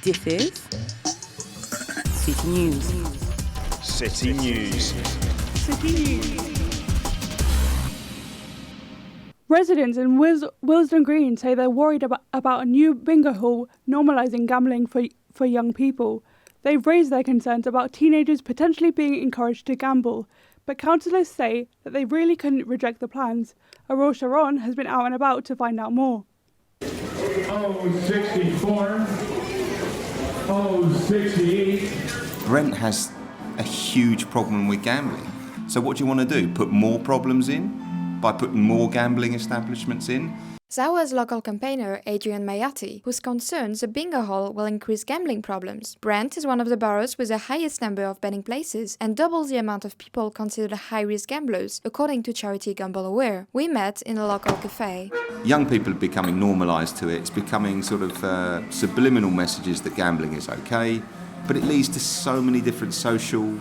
This is City News. City News. City News. Residents in Willesden Green say they're worried about a new bingo hall normalising gambling for young people. They've raised their concerns about teenagers potentially being encouraged to gamble, but councillors say that they really couldn't reject the plans. Aurora Sharon has been out and about to find out more. 064, 068. Brent has a huge problem with gambling. So what do you want to do? Put more problems in? By putting more gambling establishments in? Zawa's local campaigner Adrian Mayati, who's concerned the bingo hall will increase gambling problems. Brent is one of the boroughs with the highest number of betting places and double the amount of people considered high-risk gamblers, according to charity Gamble Aware. We met in a local cafe. Young people are becoming normalised to it. It's becoming sort of subliminal messages that gambling is okay, but it leads to so many different social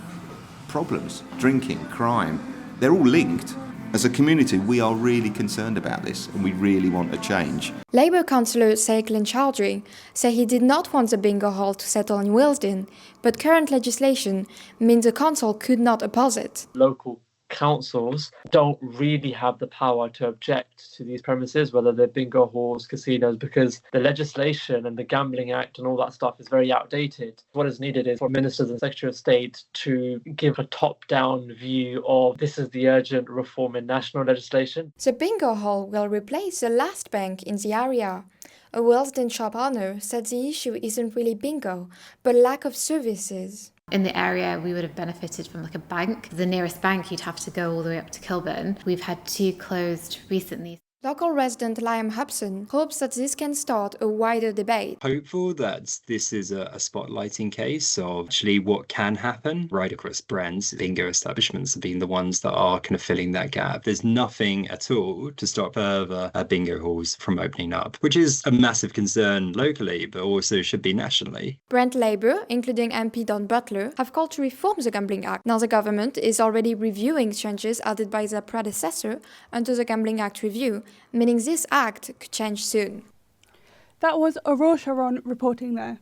problems. Drinking, crime, they're all linked. As a community, we are really concerned about this and we really want a change. Labour councillor Saiklin Chowdhury said he did not want the bingo hall to settle in Willesden, but current legislation means the council could not oppose it. Local councils don't really have the power to object to these premises, whether they're bingo halls, casinos, because the legislation and the Gambling Act and all that stuff is very outdated. What is needed is for ministers and Secretary of State to give a top-down view of this is the urgent reform in national legislation. The bingo hall will replace the last bank in the area. A Willesden shop owner said the issue isn't really bingo, but lack of services. In the area, we would have benefited from like a bank. The nearest bank, you'd have to go all the way up to Kilburn. We've had 2 closed recently. Local resident Liam Hobson hopes that this can start a wider debate. Hopeful that this is a spotlighting case of actually what can happen right across Brent. Bingo establishments have been the ones that are kind of filling that gap. There's nothing at all to stop further bingo halls from opening up, which is a massive concern locally, but also should be nationally. Brent Labour, including MP Don Butler, have called to reform the Gambling Act. Now the government is already reviewing changes added by their predecessor under the Gambling Act review, meaning this act could change soon. That was Aurora Sharon reporting there.